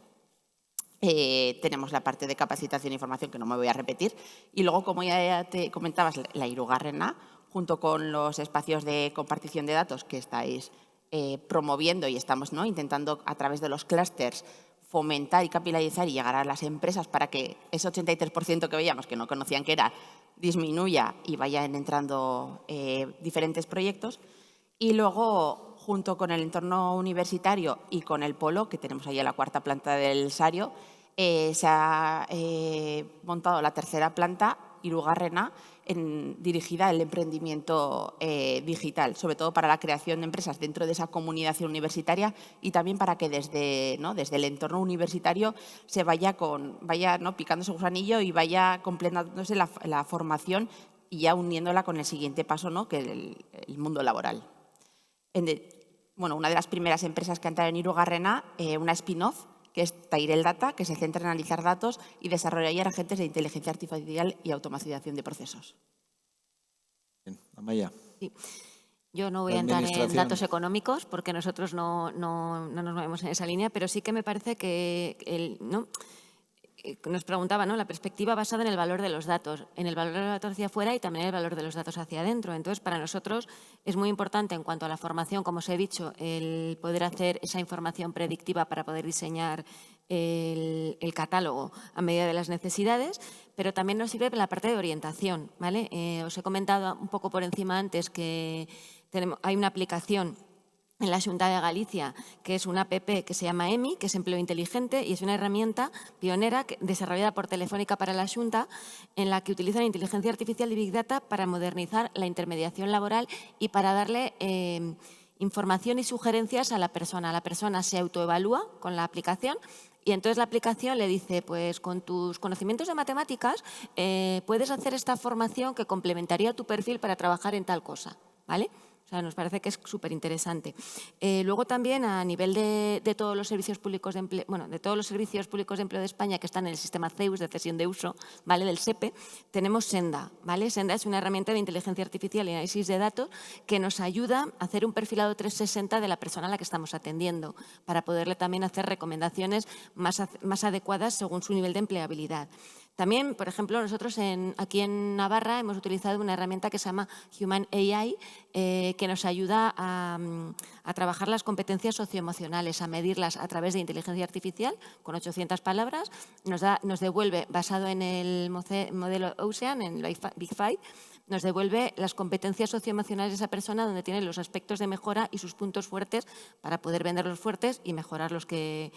Tenemos la parte de capacitación e información, que no me voy a repetir. Y luego, como ya te comentabas, la Hirugarrena, junto con los espacios de compartición de datos que estáis promoviendo y estamos, ¿no?, intentando a través de los clústeres fomentar y capilarizar y llegar a las empresas para que ese 83% que veíamos que no conocían que era, disminuya y vayan entrando diferentes proyectos. Y luego, junto con el entorno universitario y con el polo, que tenemos ahí en la 4ª planta del Sario, se ha montado la 3ª planta, Hirugarrena, dirigida al emprendimiento digital, sobre todo para la creación de empresas dentro de esa comunidad universitaria y también para que desde el entorno universitario se vaya ¿no?, picándose el gusanillo y vaya completándose la formación y ya uniéndola con el siguiente paso, ¿no?, que es el mundo laboral. Bueno, una de las primeras empresas que ha entrado en Hirugarrena, una spin-off, que es Tairel Data, que se centra en analizar datos y desarrollar agentes de inteligencia artificial y automatización de procesos.
Bien, Amaya.
Sí. Yo no voy a entrar en datos económicos porque nosotros no nos movemos en esa línea, pero sí que me parece que nos preguntaba, ¿no?, la perspectiva basada en el valor de los datos, en el valor de los datos hacia afuera y también el valor de los datos hacia adentro. Entonces, para nosotros es muy importante en cuanto a la formación, como os he dicho, el poder hacer esa información predictiva para poder diseñar el catálogo a medida de las necesidades, pero también nos sirve para la parte de orientación, ¿vale? Os he comentado un poco por encima antes que hay una aplicación en la Xunta de Galicia, que es una app que se llama EMI, que es Empleo Inteligente, y es una herramienta pionera desarrollada por Telefónica para la Xunta, en la que utilizan inteligencia artificial y Big Data para modernizar la intermediación laboral y para darle información y sugerencias a la persona. La persona se autoevalúa con la aplicación y entonces la aplicación le dice, pues con tus conocimientos de matemáticas puedes hacer esta formación que complementaría tu perfil para trabajar en tal cosa, ¿vale? O sea, nos parece que es súper interesante. Luego también a nivel de todos los servicios públicos de empleo, de todos los servicios públicos de empleo de España que están en el sistema CEUS de cesión de uso, ¿vale?, del SEPE, tenemos Senda, ¿vale? Senda es una herramienta de inteligencia artificial y análisis de datos que nos ayuda a hacer un perfilado 360 de la persona a la que estamos atendiendo para poderle también hacer recomendaciones más adecuadas según su nivel de empleabilidad. También, por ejemplo, nosotros aquí en Navarra hemos utilizado una herramienta que se llama Human AI, que nos ayuda a trabajar las competencias socioemocionales, a medirlas a través de inteligencia artificial, con 800 palabras. Nos devuelve, basado en el modelo Ocean, en el Big Five, nos devuelve las competencias socioemocionales de esa persona, donde tiene los aspectos de mejora y sus puntos fuertes para poder vender los fuertes y mejorar los que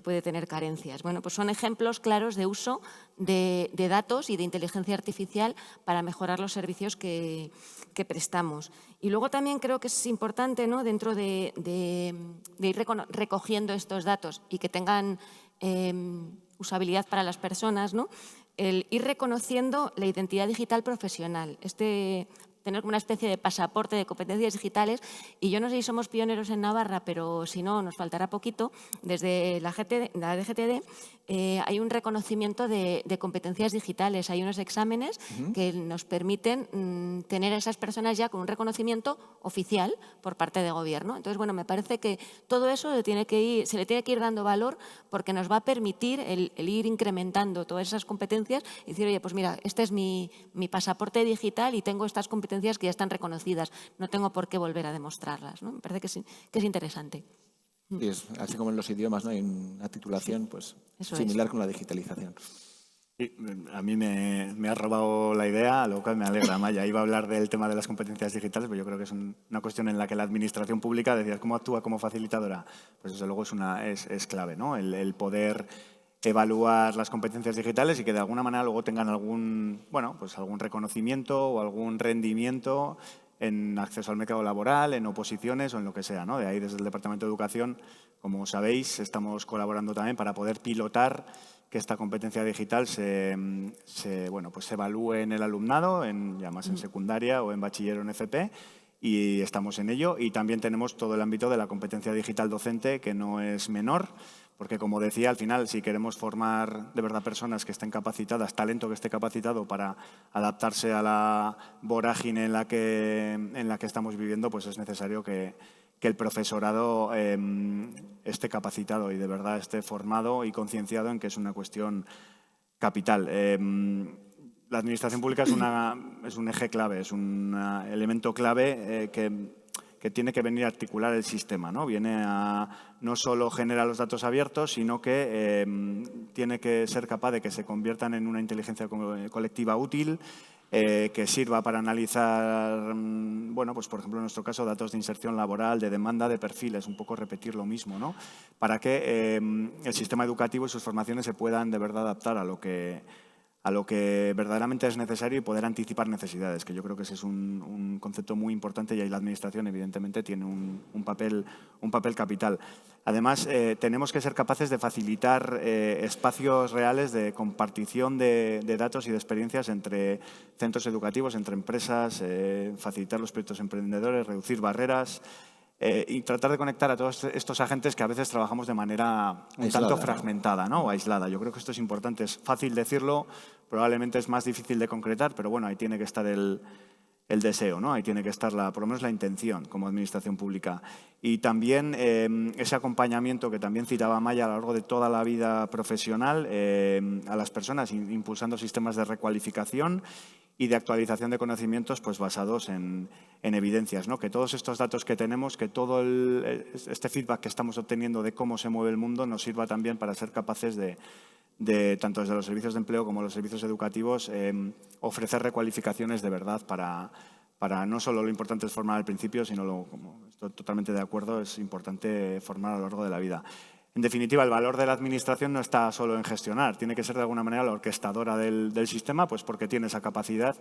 puede tener carencias. Bueno, pues son ejemplos claros de uso de datos y de inteligencia artificial para mejorar los servicios que prestamos. Y luego también creo que es importante, ¿no?, dentro de ir recogiendo estos datos y que tengan usabilidad para las personas, ¿no?, el ir reconociendo la identidad digital profesional. Tener una especie de pasaporte de competencias digitales, y yo no sé si somos pioneros en Navarra, pero si no, nos faltará poquito. Desde la DGTD hay un reconocimiento de competencias digitales, hay unos exámenes que nos permiten tener a esas personas ya con un reconocimiento oficial por parte del Gobierno. Entonces, bueno, me parece que todo eso se le tiene que ir dando valor, porque nos va a permitir el ir incrementando todas esas competencias y decir, oye, pues mira, este es mi pasaporte digital y tengo estas competencias competencias que ya están reconocidas. No tengo por qué volver a demostrarlas, ¿no? Me parece que es interesante.
Sí, así como en los idiomas, ¿no? Hay una titulación pues, similar con la digitalización.
Sí, a mí me ha robado la idea, lo cual me alegra, Maya. Iba a hablar del tema de las competencias digitales, pero yo creo que es una cuestión en la que la administración pública, decías, ¿cómo actúa como facilitadora? Pues desde luego es clave, ¿no? El poder evaluar las competencias digitales y que de alguna manera luego tengan algún reconocimiento o algún rendimiento en acceso al mercado laboral, en oposiciones o en lo que sea, ¿no? De ahí, desde el Departamento de Educación, como sabéis, estamos colaborando también para poder pilotar que esta competencia digital se evalúe en el alumnado, ya más en secundaria o en bachiller o en FP, y estamos en ello. Y también tenemos todo el ámbito de la competencia digital docente, que no es menor, porque, como decía, al final, si queremos formar de verdad personas que estén capacitadas, talento que esté capacitado para adaptarse a la vorágine en la que estamos viviendo, pues es necesario que el profesorado esté capacitado y de verdad esté formado y concienciado en que es una cuestión capital. La administración pública es un eje clave, es un elemento clave que tiene que venir a articular el sistema, ¿no? Viene a no solo generar los datos abiertos, sino que tiene que ser capaz de que se conviertan en una inteligencia colectiva útil, que sirva para analizar, pues por ejemplo en nuestro caso, datos de inserción laboral, de demanda, de perfiles, un poco repetir lo mismo, ¿no? Para que el sistema educativo y sus formaciones se puedan de verdad adaptar a lo que verdaderamente es necesario y poder anticipar necesidades, que yo creo que ese es un concepto muy importante y ahí la Administración evidentemente tiene un papel capital. Además, tenemos que ser capaces de facilitar espacios reales de compartición de datos y de experiencias entre centros educativos, entre empresas, facilitar los proyectos emprendedores, reducir barreras, y tratar de conectar a todos estos agentes que a veces trabajamos de manera un tanto fragmentada, ¿no? O aislada. Yo creo que esto es importante. Es fácil decirlo, probablemente es más difícil de concretar, pero bueno, ahí tiene que estar el deseo, ¿no? Ahí tiene que estar por lo menos la intención como administración pública. Y también ese acompañamiento que también citaba Maya a lo largo de toda la vida profesional a las personas, impulsando sistemas de recualificación y de actualización de conocimientos pues basados en evidencias, ¿no? Que todos estos datos que tenemos, que todo este feedback que estamos obteniendo de cómo se mueve el mundo nos sirva también para ser capaces de tanto desde los servicios de empleo como los servicios educativos, ofrecer recualificaciones de verdad para no solo lo importante es formar al principio, sino, como estoy totalmente de acuerdo, es importante formar a lo largo de la vida. En definitiva, el valor de la Administración no está solo en gestionar, tiene que ser de alguna manera la orquestadora del sistema, pues porque tiene esa capacidad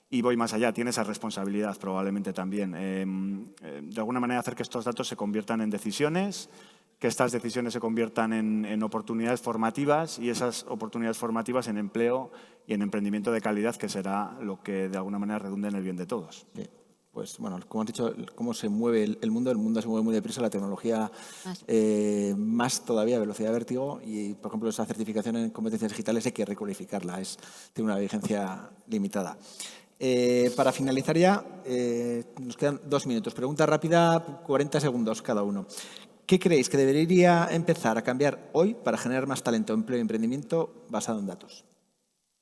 y voy más allá, tiene esa responsabilidad probablemente también. De alguna manera hacer que estos datos se conviertan en decisiones, que estas decisiones se conviertan en oportunidades formativas y esas oportunidades formativas en empleo y en emprendimiento de calidad, que será lo que de alguna manera redunde en el bien de todos.
Sí. Pues bueno, como has dicho, cómo se mueve el mundo se mueve muy deprisa, la tecnología más todavía, velocidad de vértigo, y por ejemplo esa certificación en competencias digitales hay que recualificarla, tiene una vigencia limitada. Para finalizar ya, nos quedan 2 minutos. Pregunta rápida, 40 segundos cada uno. ¿Qué creéis que debería empezar a cambiar hoy para generar más talento, empleo y emprendimiento basado en datos?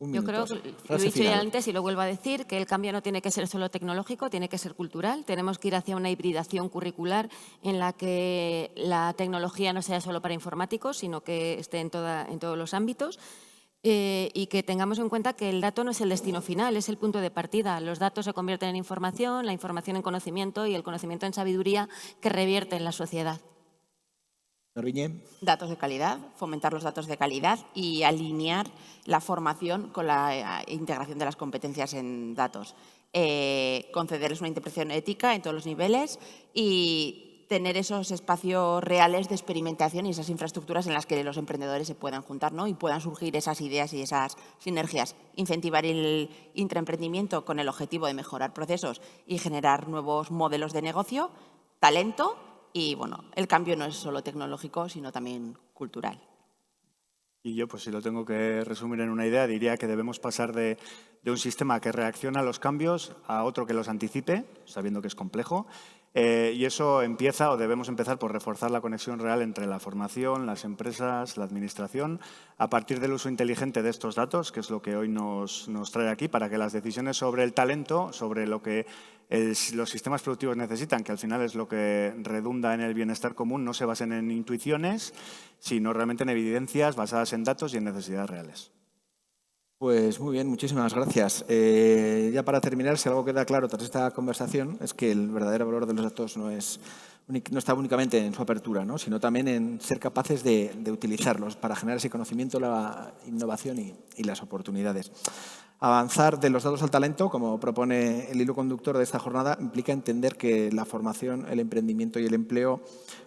Yo creo que lo he dicho ya antes y lo vuelvo a decir, que el cambio no tiene que ser solo tecnológico, tiene que ser cultural. Tenemos que ir hacia una hibridación curricular en la que la tecnología no sea solo para informáticos, sino que esté en todos los ámbitos. Y que tengamos en cuenta que el dato no es el destino final, es el punto de partida. Los datos se convierten en información, la información en conocimiento y el conocimiento en sabiduría que revierte en la sociedad.
Datos de calidad, fomentar los datos de calidad y alinear la formación con la integración de las competencias en datos. Concederles una interpretación ética en todos los niveles y tener esos espacios reales de experimentación y esas infraestructuras en las que los emprendedores se puedan juntar, ¿no? Y puedan surgir esas ideas y esas sinergias. Incentivar el intraemprendimiento con el objetivo de mejorar procesos y generar nuevos modelos de negocio, talento. Y bueno, el cambio no es solo tecnológico, sino también cultural.
Y yo, pues si lo tengo que resumir en una idea, diría que debemos pasar de un sistema que reacciona a los cambios a otro que los anticipe, sabiendo que es complejo. Y eso empieza, o debemos empezar, por reforzar la conexión real entre la formación, las empresas, la administración, a partir del uso inteligente de estos datos, que es lo que hoy nos trae aquí, para que las decisiones sobre el talento, sobre lo que los sistemas productivos necesitan, que al final es lo que redunda en el bienestar común, no se basen en intuiciones, sino realmente en evidencias basadas en datos y en necesidades reales.
Pues muy bien, muchísimas gracias. Ya para terminar, si algo queda claro tras esta conversación es que el verdadero valor de los datos no está únicamente en su apertura, ¿no? Sino también en ser capaces de utilizarlos para generar ese conocimiento, la innovación y las oportunidades. Avanzar de los datos al talento, como propone el hilo conductor de esta jornada, implica entender que la formación, el emprendimiento y el empleo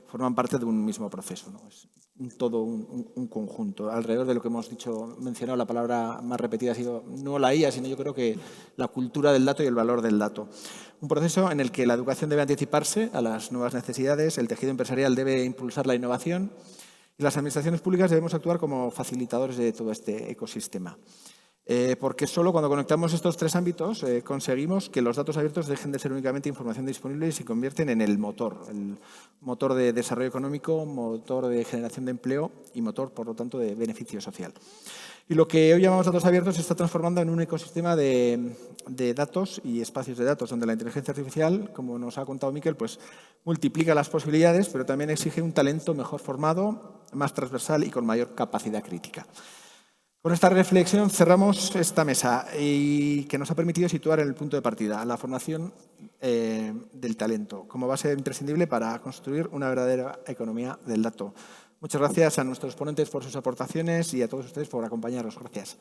forman parte de un mismo proceso, ¿no? Es todo un conjunto. Alrededor de lo que hemos mencionado, la palabra más repetida ha sido no la IA, sino yo creo que la cultura del dato y el valor del dato. Un proceso en el que la educación debe anticiparse a las nuevas necesidades, el tejido empresarial debe impulsar la innovación y las administraciones públicas debemos actuar como facilitadores de todo este ecosistema. Porque solo cuando conectamos estos tres ámbitos conseguimos que los datos abiertos dejen de ser únicamente información disponible y se convierten en el motor de desarrollo económico, motor de generación de empleo y motor, por lo tanto, de beneficio social. Y lo que hoy llamamos datos abiertos se está transformando en un ecosistema de datos y espacios de datos, donde la inteligencia artificial, como nos ha contado Miquel, pues multiplica las posibilidades, pero también exige un talento mejor formado, más transversal y con mayor capacidad crítica. Con esta reflexión cerramos esta mesa y que nos ha permitido situar el punto de partida, la formación del talento, como base imprescindible para construir una verdadera economía del dato. Muchas gracias a nuestros ponentes por sus aportaciones y a todos ustedes por acompañarnos. Gracias.